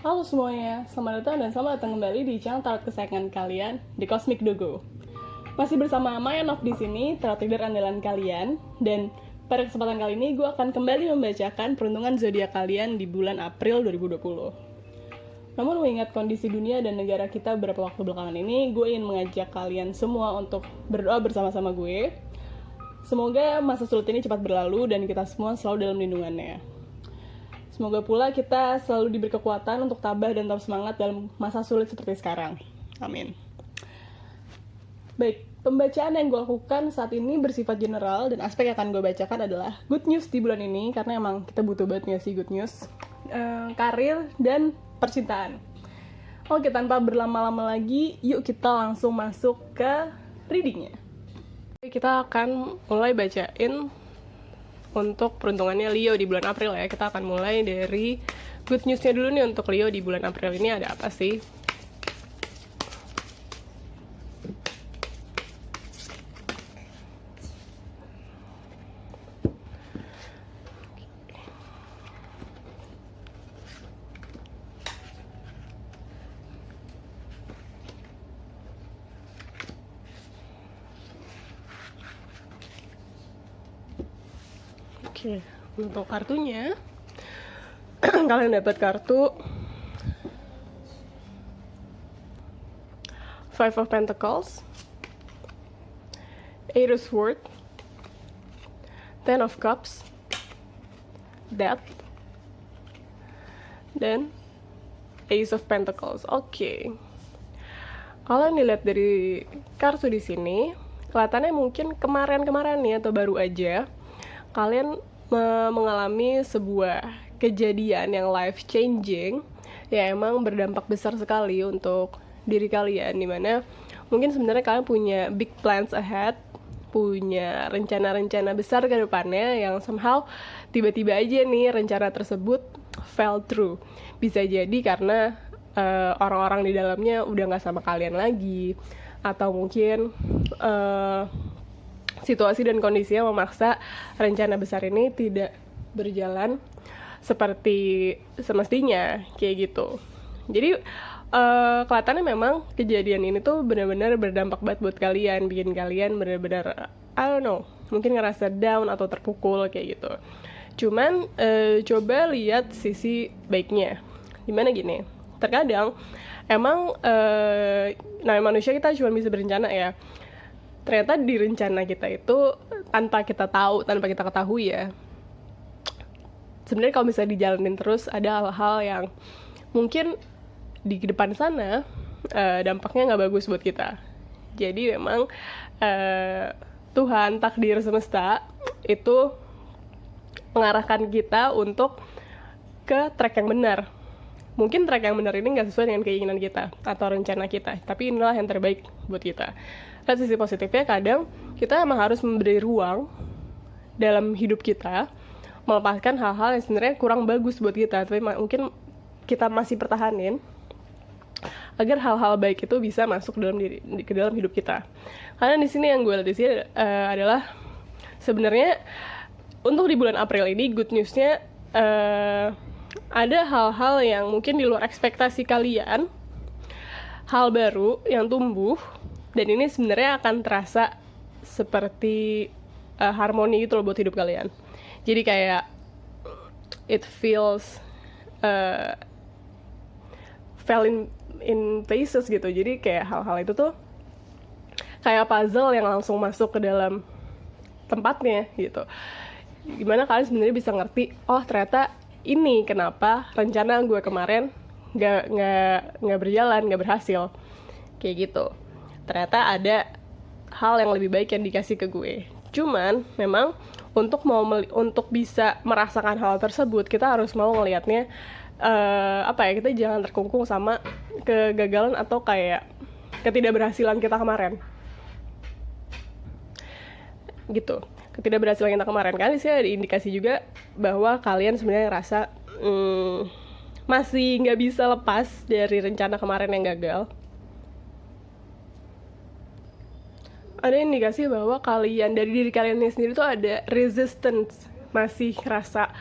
Halo semuanya, selamat datang dan selamat datang kembali di channel tarot kesayangan kalian, The Cosmic Dogo. Masih bersama Mayanov di sini, tarot reader andalan kalian, dan pada kesempatan kali ini gue akan kembali membacakan peruntungan zodiak kalian di bulan April 2020. Namun mengingat kondisi dunia dan negara kita beberapa waktu belakangan ini, gue ingin mengajak kalian semua untuk berdoa bersama-sama gue. Semoga masa sulit ini cepat berlalu dan kita semua selalu dalam lindungannya. Semoga pula kita selalu diberi kekuatan untuk tabah dan tetap semangat dalam masa sulit seperti sekarang. Amin. Baik, pembacaan yang gue lakukan saat ini bersifat general dan aspek yang akan gue bacakan adalah good news di bulan ini, karena emang kita butuh banget sih good news, karir, dan percintaan. Oke, tanpa berlama-lama lagi, yuk kita langsung masuk ke readingnya. Kita akan mulai bacain untuk peruntungannya Leo di bulan April ya. Kita akan mulai dari good newsnya dulu nih untuk Leo di bulan April ini ada apa sih? Oke, untuk kartunya kalian dapat kartu Five of Pentacles, Eight of Swords, Ten of Cups, Death, dan Ace of Pentacles. Oke. Kalau dilihat dari kartu di sini, kelihatannya mungkin kemarin-kemarin nih atau baru aja kalian mengalami sebuah kejadian yang life changing ya, emang berdampak besar sekali untuk diri kalian, dimana mungkin sebenarnya kalian punya big plans ahead, punya rencana-rencana besar ke depannya yang somehow tiba-tiba aja nih rencana tersebut fell through. Bisa jadi karena orang-orang di dalamnya udah gak sama kalian lagi, atau mungkin situasi dan kondisinya memaksa rencana besar ini tidak berjalan seperti semestinya, kayak gitu. Jadi kelihatannya memang kejadian ini tuh benar-benar berdampak banget buat kalian, bikin kalian benar-benar I don't know, mungkin ngerasa down atau terpukul kayak gitu. Cuman coba lihat sisi baiknya. Gimana gini? Terkadang emang namanya manusia, kita cuma bisa berencana ya. Ternyata di rencana kita itu tanpa kita tahu, tanpa kita ketahui ya, sebenarnya kalau misalnya dijalanin terus ada hal-hal yang mungkin di depan sana dampaknya nggak bagus buat kita. Jadi memang Tuhan, takdir semesta itu mengarahkan kita untuk ke track yang benar. Mungkin track yang benar ini nggak sesuai dengan keinginan kita atau rencana kita, tapi inilah yang terbaik buat kita. Dan sisi positifnya, kadang kita emang harus memberi ruang dalam hidup kita, melepaskan hal-hal yang sebenarnya kurang bagus buat kita, tapi mungkin kita masih pertahanin agar hal-hal baik itu bisa masuk ke dalam hidup kita. Karena di sini yang gue lihat di sini adalah sebenarnya untuk di bulan April ini good newsnya ada hal-hal yang mungkin di luar ekspektasi kalian, hal baru yang tumbuh, dan ini sebenarnya akan terasa seperti harmoni gitu loh buat hidup kalian. Jadi kayak it feels fell in places gitu. Jadi kayak hal-hal itu tuh kayak puzzle yang langsung masuk ke dalam tempatnya gitu. Gimana kalian sebenarnya bisa ngerti, oh ternyata ini kenapa rencana gue kemarin nggak berjalan, nggak berhasil, kayak gitu. Ternyata ada hal yang lebih baik yang dikasih ke gue. Cuman memang untuk bisa merasakan hal tersebut, kita harus mau ngelihatnya kita jangan terkungkung sama kegagalan atau kayak ketidakberhasilan kita kemarin. Gitu. Ketidakberhasilan kita kemarin kan sih ada indikasi juga bahwa kalian sebenarnya ngerasa masih nggak bisa lepas dari rencana kemarin yang gagal. Ada indikasi bahwa kalian dari diri kalian sendiri tuh ada resistance, masih rasa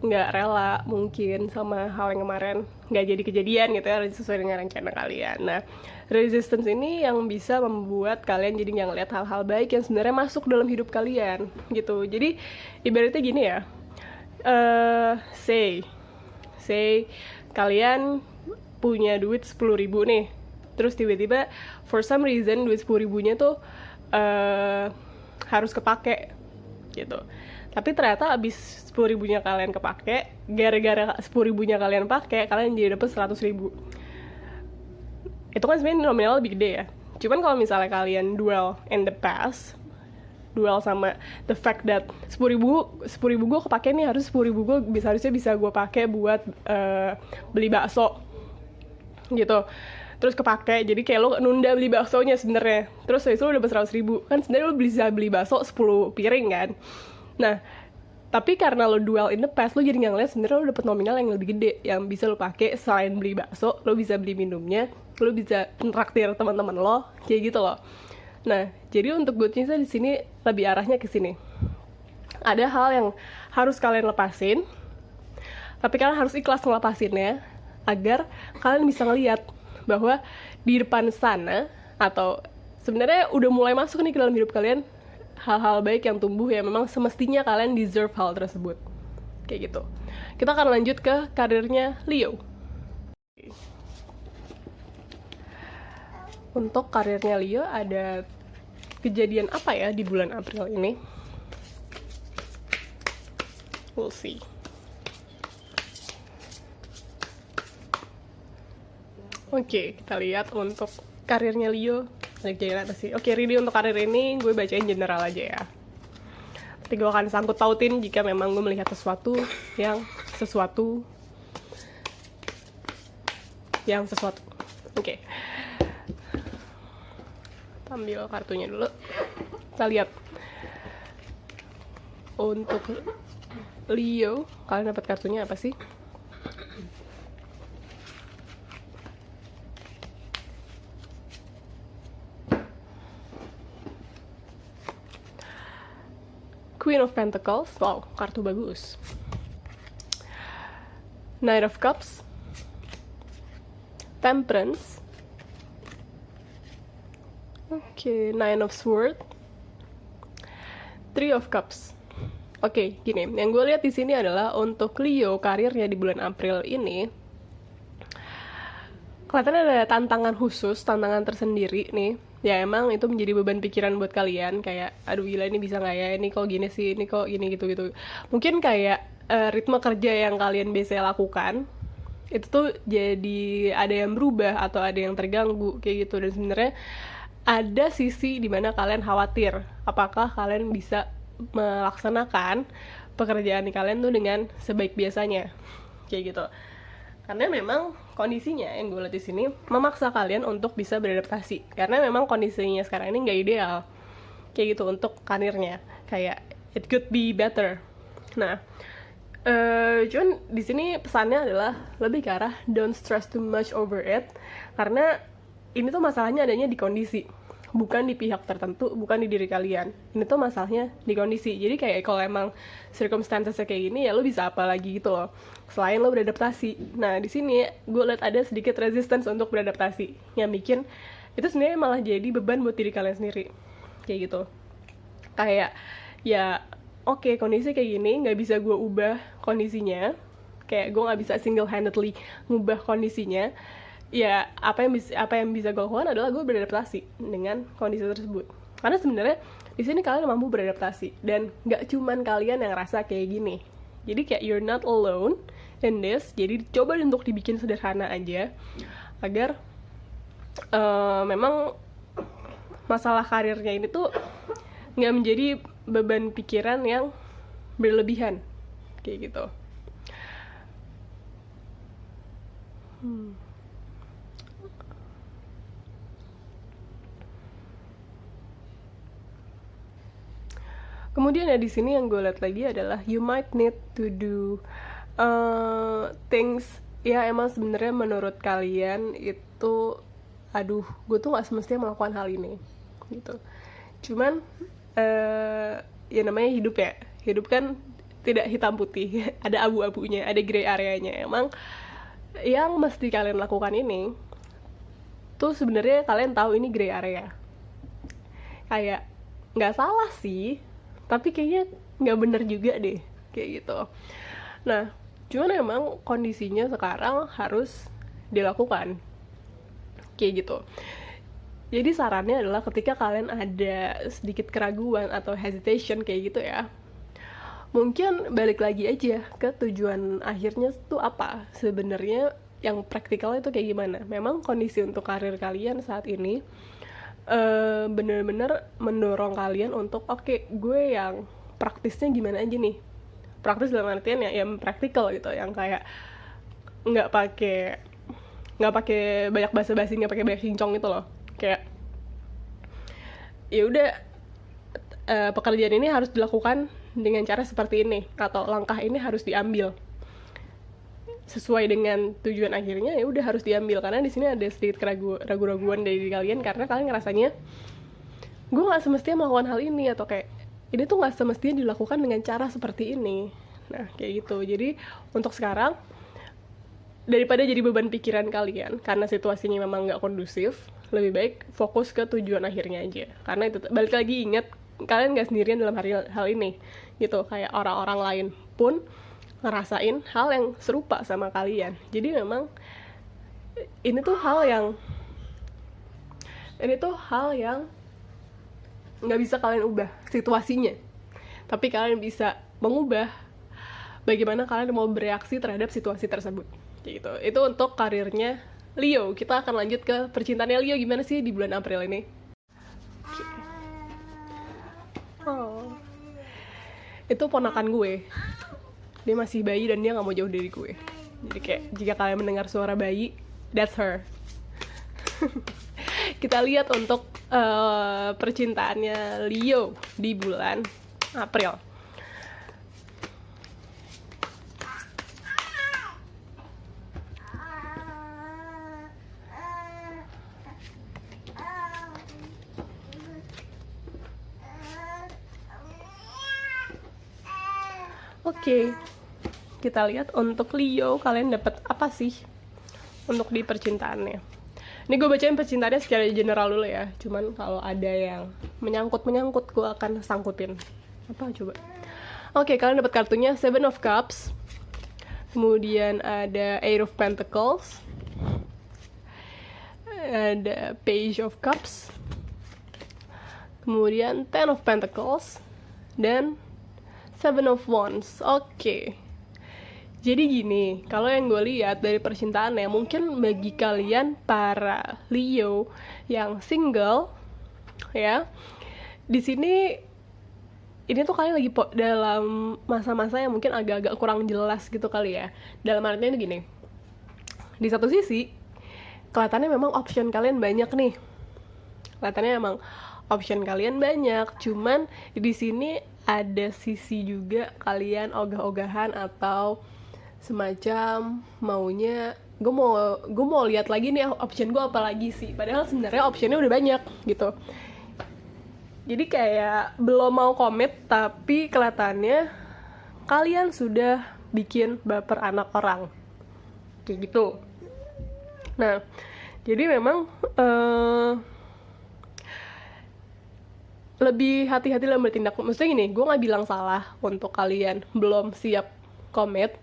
nggak rela mungkin sama hal yang kemarin nggak jadi kejadian gitu ya, sesuai dengan rencana kalian. Nah, resistance ini yang bisa membuat kalian jadi nggak ngeliat hal-hal baik yang sebenarnya masuk dalam hidup kalian gitu. Jadi ibaratnya gini ya, say kalian punya duit 10.000 nih, terus tiba-tiba for some reason duit 10.000-nya tuh harus kepake gitu. Tapi ternyata abis 10.000-nya kalian kepake, gara-gara 10.000-nya kalian pakai, kalian jadi dapet 100.000. Itu kan sebenarnya nominal lebih gede ya. Cuman kalau misalnya kalian dwell in the past, dwell sama the fact that 10.000 gue kepake nih, harus 10.000 gue harusnya bisa gue pakai buat beli bakso gitu. Terus kepake, jadi kayak lo nunda beli baksonya sebenarnya. Terus itu lo dapet 100.000, kan sebenarnya lo bisa beli bakso 10 piring kan. Nah, tapi karena lo dwell in the past, lo jadi nggak ngeliat sebenarnya lo dapet nominal yang lebih gede, yang bisa lo pakai selain beli bakso, lo bisa beli minumnya, lo bisa traktir teman-teman lo, kayak gitu loh. Nah, jadi untuk good news-nya di sini lebih arahnya ke sini. Ada hal yang harus kalian lepasin, tapi kalian harus ikhlas ngelepasinnya, agar kalian bisa ngeliat bahwa di depan sana, atau sebenarnya udah mulai masuk nih ke dalam hidup kalian, hal-hal baik yang tumbuh yang memang semestinya kalian deserve hal tersebut. Kayak gitu. Kita akan lanjut ke karirnya Leo. Untuk karirnya Leo ada kejadian apa ya di bulan April ini? We'll see. Oke, kita lihat untuk karirnya Leo. Kejadian apa sih? Oke, ready untuk karir ini gue bacain general aja ya. Tapi gue akan sangkut pautin jika memang gue melihat sesuatu. Oke. Ambil kartunya dulu. Kita lihat. Untuk Leo, kalian dapat kartunya apa sih? Queen of Pentacles, wow, kartu bagus. Knight of Cups, Temperance, Nine of Swords, Three of Cups. Oke, gini, yang gue lihat di sini adalah untuk Leo karirnya di bulan April ini, kelihatannya ada tantangan khusus, tantangan tersendiri nih. Ya emang itu menjadi beban pikiran buat kalian, kayak aduh gila ini bisa nggak ya, ini kok gini sih, ini kok gini gitu. Mungkin kayak ritme kerja yang kalian biasa lakukan itu tuh jadi ada yang berubah atau ada yang terganggu kayak gitu. Dan sebenarnya ada sisi dimana kalian khawatir apakah kalian bisa melaksanakan pekerjaan kalian tuh dengan sebaik biasanya kayak gitu. Karena memang kondisinya yang gue lihat di sini memaksa kalian untuk bisa beradaptasi. Karena memang kondisinya sekarang ini nggak ideal, kayak gitu untuk karirnya. Kayak it could be better. Nah, cuman di sini pesannya adalah lebih ke arah don't stress too much over it. Karena ini tuh masalahnya adanya di kondisi, bukan di pihak tertentu, bukan di diri kalian. Ini tuh masalahnya di kondisi. Jadi kayak kalau emang circumstances-nya kayak gini, ya lo bisa apa lagi gitu loh, selain lo beradaptasi. Nah, di sini gue liat ada sedikit resistance untuk beradaptasi, yang bikin itu sebenarnya malah jadi beban buat diri kalian sendiri. Kayak gitu. Kayak, ya oke, kondisi kayak gini, nggak bisa gue ubah kondisinya. Kayak gue nggak bisa single-handedly ngubah kondisinya. Ya apa yang bisa gue lakukan adalah gue beradaptasi dengan kondisi tersebut. Karena sebenarnya di sini kalian mampu beradaptasi, dan nggak cuman kalian yang ngerasa kayak gini. Jadi kayak you're not alone in this. Jadi coba untuk dibikin sederhana aja agar memang masalah karirnya ini tuh nggak menjadi beban pikiran yang berlebihan kayak gitu. Kemudian ya di sini yang gue lihat lagi adalah you might need to do things ya emang sebenarnya menurut kalian itu aduh gue tuh nggak semestinya melakukan hal ini gitu. Cuman ya namanya hidup ya, hidup kan tidak hitam putih, ada abu-abunya, ada gray areanya. Emang yang mesti kalian lakukan ini tuh sebenarnya kalian tahu ini gray area. Kayak nggak salah sih, tapi kayaknya nggak bener juga deh, kayak gitu. Nah, cuman emang kondisinya sekarang harus dilakukan, kayak gitu. Jadi sarannya adalah ketika kalian ada sedikit keraguan atau hesitation kayak gitu ya, mungkin balik lagi aja ke tujuan akhirnya tuh apa sebenarnya, yang praktikal itu kayak gimana. Memang kondisi untuk karir kalian saat ini bener-bener mendorong kalian untuk oke, gue yang praktisnya gimana aja nih. Praktis dalam artian ya yang praktikal gitu, yang kayak nggak pakai banyak basa-basi, nggak pakai banyak cincong gitu loh. Kayak ya udah, pekerjaan ini harus dilakukan dengan cara seperti ini, atau langkah ini harus diambil sesuai dengan tujuan akhirnya, ya udah harus diambil. Karena di sini ada sedikit ragu-raguan dari diri kalian, karena kalian ngerasanya gue nggak semestinya melakukan hal ini, atau kayak ini tuh nggak semestinya dilakukan dengan cara seperti ini. Nah kayak gitu. Jadi untuk sekarang, daripada jadi beban pikiran kalian karena situasinya memang nggak kondusif, lebih baik fokus ke tujuan akhirnya aja. Karena itu balik lagi, ingat kalian nggak sendirian dalam hal ini gitu. Kayak orang-orang lain pun ngerasain hal yang serupa sama kalian. Jadi memang ini tuh hal yang nggak bisa kalian ubah situasinya, tapi kalian bisa mengubah bagaimana kalian mau bereaksi terhadap situasi tersebut. Gitu. Itu untuk karirnya Leo. Kita akan lanjut ke percintaannya Leo gimana sih di bulan April ini. Oh. Itu ponakan gue. Dia masih bayi dan dia nggak mau jauh dari gue. Jadi kayak jika kalian mendengar suara bayi, that's her. Kita lihat untuk percintaannya Leo di bulan April. Oke, kita lihat untuk Leo, kalian dapat apa sih untuk di percintaannya. Ini gue bacain percintaannya secara general dulu ya. Cuman kalau ada yang menyangkut gue akan sangkutin. Apa coba? Oke, kalian dapat kartunya Seven of Cups. Kemudian ada Eight of Pentacles. Ada Page of Cups. Kemudian Ten of Pentacles. Dan Seven of Wands. Oke. Jadi gini, kalau yang gue lihat dari percintaannya, mungkin bagi kalian para Leo yang single, ya, di sini ini tuh kalian lagi dalam masa-masa yang mungkin agak-agak kurang jelas gitu kali ya. Dalam artinya itu gini, di satu sisi kelihatannya memang option kalian banyak nih, cuman di sini ada sisi juga kalian ogah-ogahan atau semacam maunya gue mau lihat lagi nih option gue apa lagi sih, padahal sebenarnya optionnya udah banyak gitu. Jadi kayak belum mau komit, tapi kelihatannya kalian sudah bikin baper anak orang kayak gitu. Nah jadi memang lebih hati-hati dalam bertindak. Maksudnya gini, gue gak bilang salah untuk kalian belum siap komit,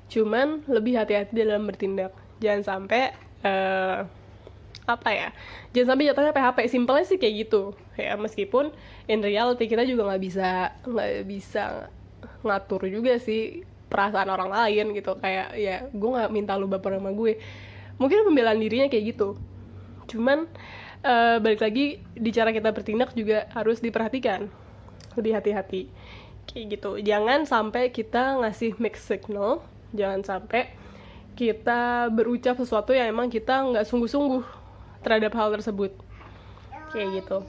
cuman lebih hati-hati dalam bertindak. Jangan sampai jangan sampai jatuhnya PHP. Simpelnya sih kayak gitu ya, meskipun in reality kita juga nggak bisa ngatur juga sih perasaan orang lain gitu. Kayak ya gue nggak minta lu baper sama gue, mungkin pembelaan dirinya kayak gitu. Cuman balik lagi, di cara kita bertindak juga harus diperhatikan, lebih hati-hati kayak gitu. Jangan sampai kita ngasih mixed signal, jangan sampai kita berucap sesuatu yang emang kita nggak sungguh-sungguh terhadap hal tersebut kayak gitu.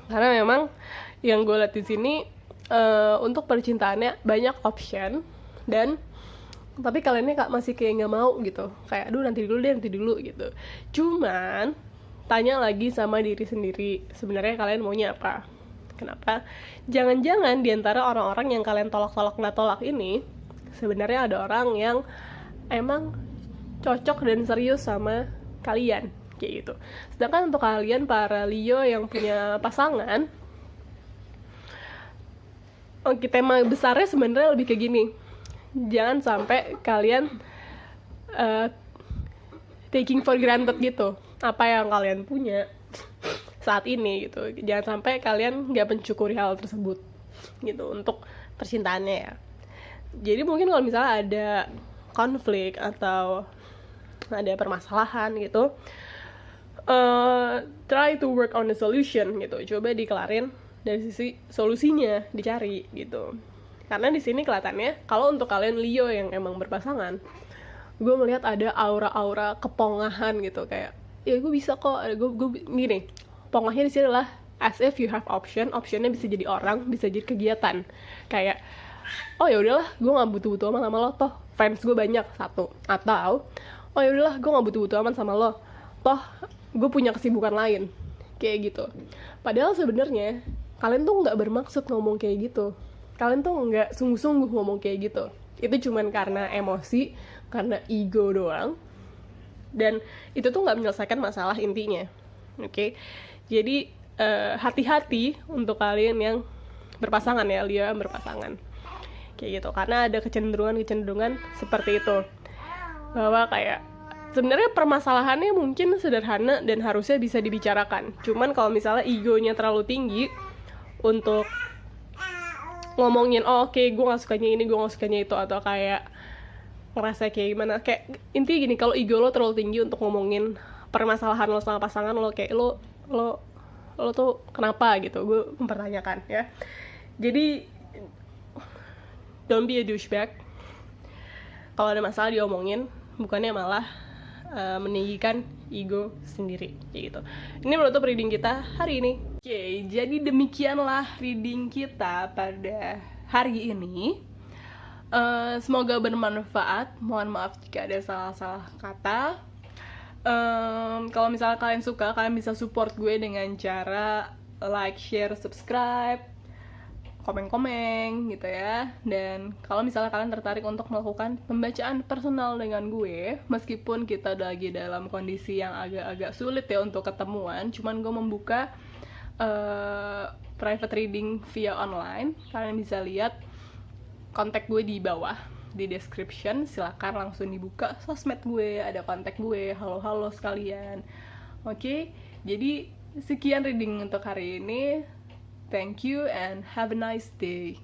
Karena memang yang gue lihat di sini untuk percintaannya banyak option, dan tapi kaliannya masih kayak nggak mau gitu, kayak aduh nanti dulu gitu. Cuman tanya lagi sama diri sendiri, sebenarnya kalian maunya apa Kenapa? Jangan-jangan di antara orang-orang yang kalian tolak-tolak nggak tolak ini, sebenarnya ada orang yang emang cocok dan serius sama kalian, kayak gitu. Sedangkan untuk kalian para Leo yang punya pasangan, tema besarnya sebenarnya lebih kayak gini. Jangan sampai kalian taking for granted gitu apa yang kalian punya saat ini gitu. Jangan sampai kalian nggak mensyukuri hal tersebut gitu untuk percintaannya ya. Jadi mungkin kalau misalnya ada konflik atau ada permasalahan gitu, try to work on the solution gitu. Coba dikelarin dari sisi solusinya, dicari gitu. Karena di sini kelihatannya kalau untuk kalian Leo yang emang berpasangan, gue melihat ada aura-aura kepongahan gitu, kayak ya gue bisa kok, gue gini. Pongahnya di sini adalah as if you have optionnya bisa jadi orang, bisa jadi kegiatan. Kayak oh ya udahlah, gue nggak butuh amat sama lo, toh fans gue banyak, satu. Atau oh ya udahlah, gue nggak butuh amat sama lo, toh gue punya kesibukan lain, kayak gitu. Padahal sebenarnya kalian tuh nggak bermaksud ngomong kayak gitu, kalian tuh nggak sungguh-sungguh ngomong kayak gitu. Itu cuman karena emosi, karena ego doang, dan itu tuh nggak menyelesaikan masalah intinya. Oke? Jadi hati-hati untuk kalian yang berpasangan ya, Leo yang berpasangan, kayak gitu. Karena ada kecenderungan seperti itu, bahwa kayak sebenarnya permasalahannya mungkin sederhana dan harusnya bisa dibicarakan. Cuman kalau misalnya egonya terlalu tinggi untuk ngomongin oke, gue nggak sukanya ini, gue nggak sukanya itu, atau kayak ngerasa kayak gimana, kayak intinya gini, kalau ego lo terlalu tinggi untuk ngomongin permasalahan lo sama pasangan lo, kayak lo tuh kenapa gitu, gue mempertanyakan ya. Jadi don't be a douchebag. Kalau ada masalah diomongin, bukannya malah meninggikan ego sendiri, kayak gitu. Ini menutup reading kita hari ini. Oke, jadi demikianlah reading kita pada hari ini. Semoga bermanfaat. Mohon maaf jika ada salah-salah kata. Kalau misalnya kalian suka, kalian bisa support gue dengan cara like, share, subscribe, komen-komen gitu ya. Dan kalau misalnya kalian tertarik untuk melakukan pembacaan personal dengan gue, meskipun kita lagi dalam kondisi yang agak-agak sulit ya untuk ketemuan, cuman gue membuka private reading via online. Kalian bisa lihat kontak gue di bawah di description, silakan langsung dibuka sosmed gue, ada kontak gue, halo sekalian. Oke, jadi sekian reading untuk hari ini. Thank you and have a nice day.